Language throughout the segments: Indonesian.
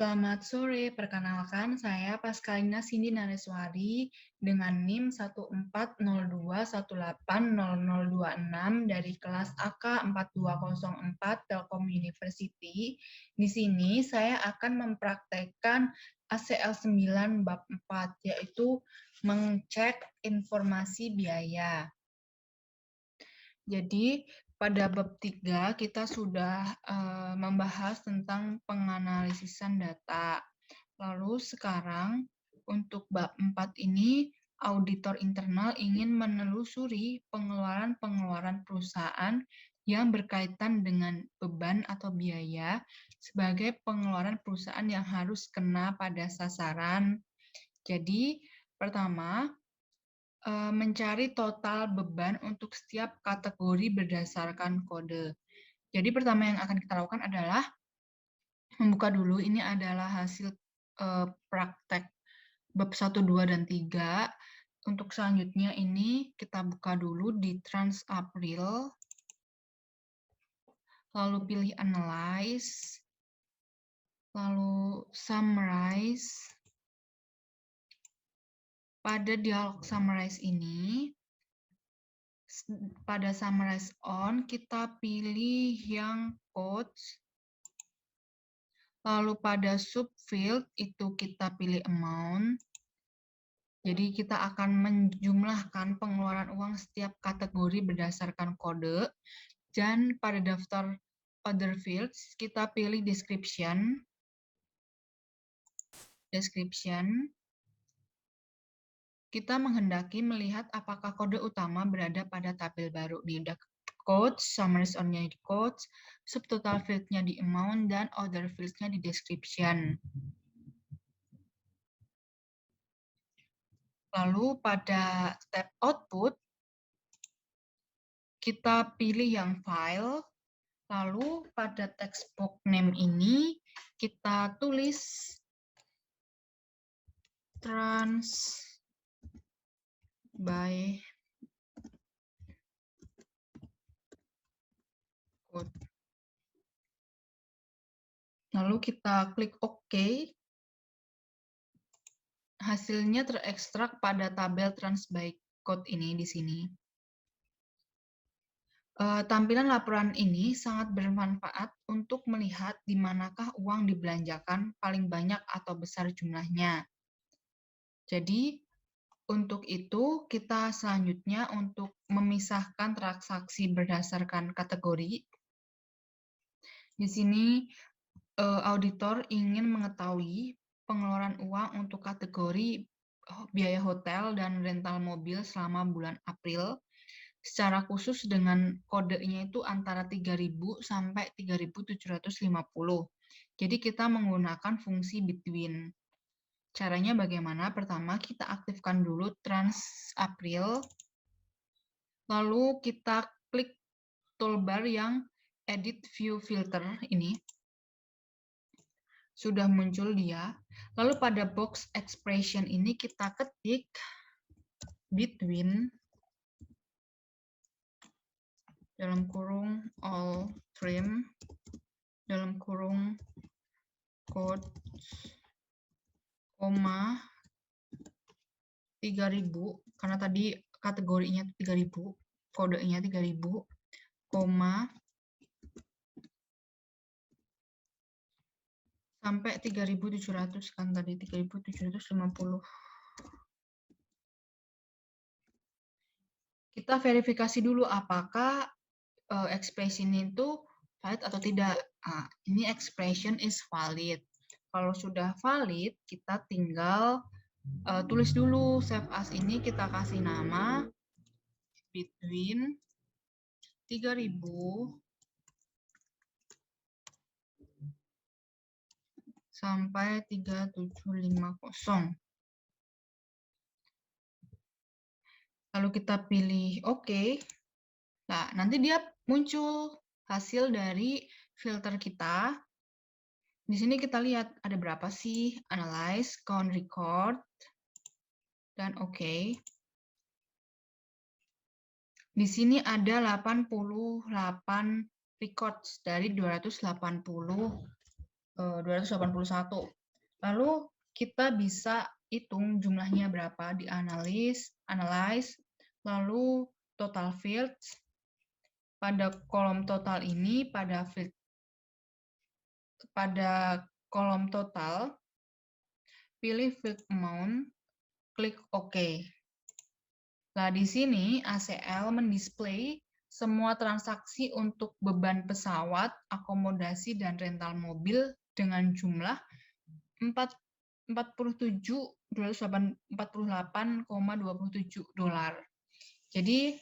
Selamat sore, perkenalkan saya Paskalina Cindy Nareswari dengan NIM 14021800026 dari kelas AK 4204 Telkom University. Di sini saya akan mempraktekkan ACL 9 bab 4, yaitu mengecek informasi biaya. Jadi, pada bab 3 kita sudah membahas tentang penganalisisan data. Lalu sekarang untuk bab 4 ini auditor internal ingin menelusuri pengeluaran-pengeluaran perusahaan yang berkaitan dengan beban atau biaya sebagai pengeluaran perusahaan yang harus kena pada sasaran. Jadi, pertama, mencari total beban untuk setiap kategori berdasarkan kode. Jadi pertama yang akan kita lakukan adalah membuka dulu. Ini adalah hasil praktek bab 1, 2, dan 3. Untuk selanjutnya ini kita buka dulu di Trans April, lalu pilih Analyze, lalu Summarize. Pada dialog Summarize ini, pada Summarize On, kita pilih yang Codes. Lalu pada subfield itu kita pilih Amount. Jadi kita akan menjumlahkan pengeluaran uang setiap kategori berdasarkan kode. Dan pada daftar Other Fields, kita pilih Description. Kita menghendaki melihat apakah kode utama berada pada tabel baru. Di Codes, Summarize On-nya di Codes, Subtotal Field-nya di Amount, dan Other Fields-nya di Description. Lalu pada tab Output, kita pilih yang File. Lalu pada text box name ini, kita tulis Trans by Code. Lalu kita klik OK. Hasilnya terekstrak pada tabel Trans by Code ini di sini. Tampilan laporan ini sangat bermanfaat untuk melihat di manakah uang dibelanjakan paling banyak atau besar jumlahnya. Jadi, untuk itu, kita selanjutnya untuk memisahkan transaksi berdasarkan kategori. Di sini, auditor ingin mengetahui pengeluaran uang untuk kategori biaya hotel dan rental mobil selama bulan April, secara khusus dengan kodenya itu antara 3.000 sampai 3.750. Jadi kita menggunakan fungsi between. Caranya bagaimana? Pertama, kita aktifkan dulu Trans April. Lalu kita klik toolbar yang Edit View Filter ini. Sudah muncul dia. Lalu pada box expression ini kita ketik between dalam kurung all trim dalam kurung code koma 3.000 karena tadi kategorinya 3.000, kodenya 3.000, koma sampai 3.700 kan tadi 3.750. Kita verifikasi dulu apakah expression itu valid atau tidak. Nah, ini expression is valid. Kalau sudah valid, kita tinggal tulis dulu save as ini, kita kasih nama between 3.000 sampai 3.750. Lalu kita pilih OK. Nah, nanti dia muncul hasil dari filter kita. Di sini kita lihat ada berapa sih, analyze, count, record, dan OK. Di sini ada 88 records dari 280 281. Lalu kita bisa hitung jumlahnya berapa, analyze, lalu total fields. Pada kolom total ini, pada kolom total, pilih field amount, klik OK. Nah, di sini ACL mendisplay semua transaksi untuk beban pesawat, akomodasi, dan rental mobil dengan jumlah 47.248,27 dolar. Jadi,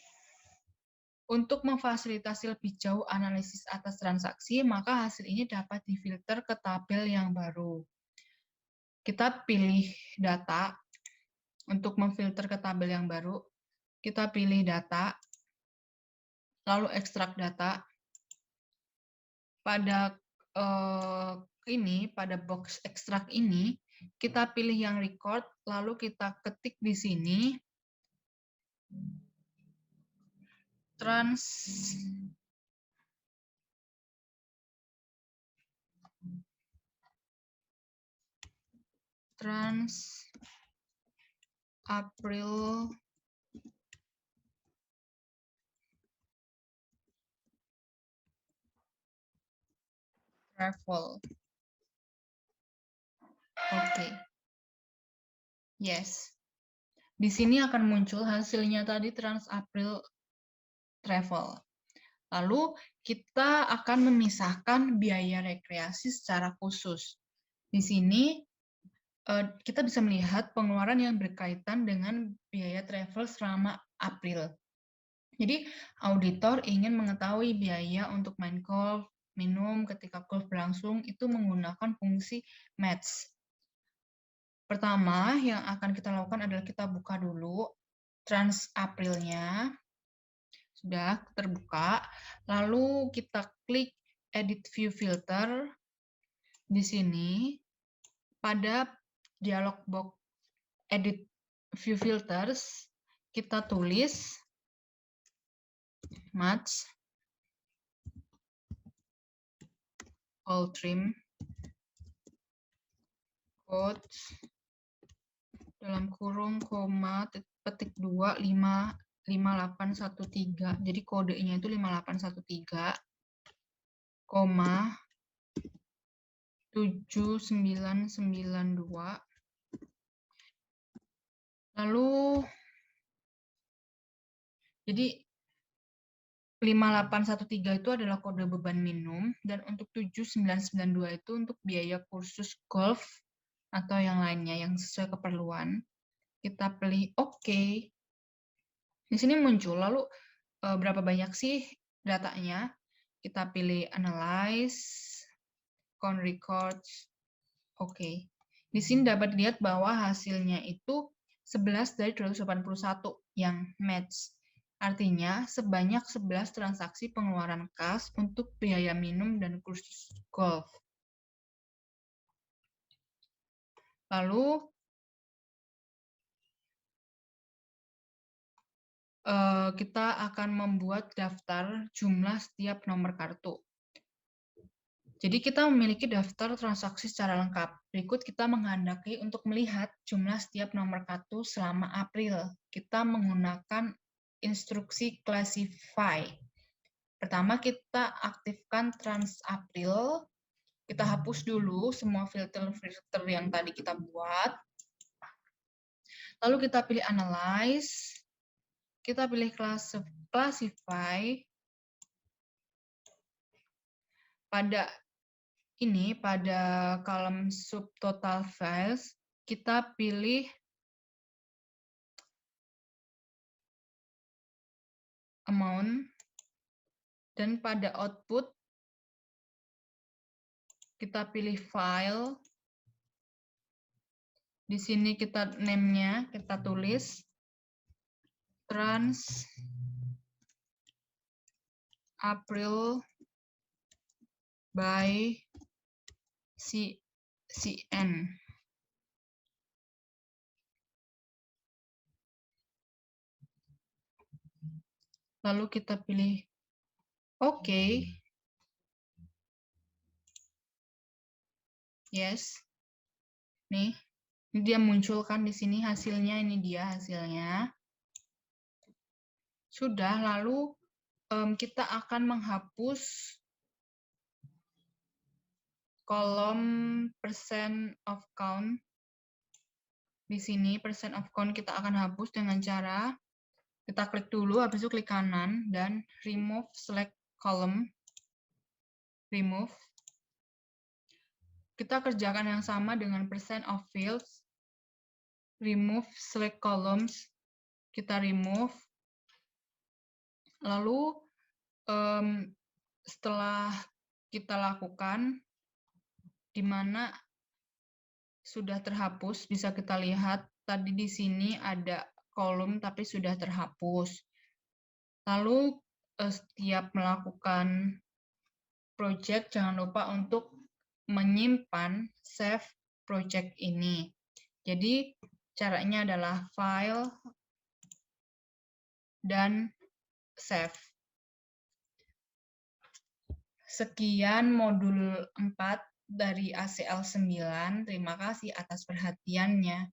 untuk memfasilitasi lebih jauh analisis atas transaksi, maka hasil ini dapat difilter ke tabel yang baru. Kita pilih data. Untuk memfilter ke tabel yang baru, kita pilih data, lalu ekstrak data. Pada pada box ekstrak ini, kita pilih yang record, lalu kita ketik di sini trans April travel. Oke. Yes. Di sini akan muncul hasilnya tadi Trans April Travel. Lalu kita akan memisahkan biaya rekreasi secara khusus. Di sini kita bisa melihat pengeluaran yang berkaitan dengan biaya travel selama April. Jadi, auditor ingin mengetahui biaya untuk main golf, minum ketika golf berlangsung, itu menggunakan fungsi match. Pertama, yang akan kita lakukan adalah kita buka dulu Trans April-nya. Sudah terbuka. Lalu kita klik Edit View Filter. Di sini, pada dialog box Edit View Filters, kita tulis match all trim codes dalam kurung koma petik 2 5813. Jadi kodenya itu 5813 koma 7992. Lalu jadi 5813 itu adalah kode beban minum, dan untuk 7992 itu untuk biaya kursus golf atau yang lainnya yang sesuai keperluan. Kita pilih OK. Di sini muncul, lalu berapa banyak sih datanya? Kita pilih Analyze, Count Records, OK. Di sini dapat dilihat bahwa hasilnya itu 11 dari 281 yang match. Artinya, sebanyak 11 transaksi pengeluaran kas untuk biaya minum dan kursus golf. Lalu, kita akan membuat daftar jumlah setiap nomor kartu. Jadi kita memiliki daftar transaksi secara lengkap. Berikut kita menghendaki untuk melihat jumlah setiap nomor kartu selama April. Kita menggunakan instruksi classify. Pertama kita aktifkan Trans April. Kita hapus dulu semua filter-filter yang tadi kita buat. Lalu kita pilih Analyze. Kita pilih Classify. Pada kolom subtotal files, kita pilih amount, dan pada output, kita pilih file. Di sini kita name-nya, kita tulis Trans April by CN. Lalu kita pilih OK. Yes. Nih, ini dia munculkan di sini hasilnya, ini dia hasilnya. Sudah, lalu kita akan menghapus kolom percent of count. Di sini percent of count kita akan hapus dengan cara kita klik dulu, habis itu klik kanan dan remove select column. Remove. Kita kerjakan yang sama dengan percent of fields. Remove select columns. Kita remove. Lalu setelah kita lakukan, di mana sudah terhapus, bisa kita lihat tadi di sini ada kolom tapi sudah terhapus. Lalu setiap melakukan project jangan lupa untuk menyimpan save project ini. Jadi caranya adalah file dan save. Sekian modul 4 dari ACL 9. Terima kasih atas perhatiannya.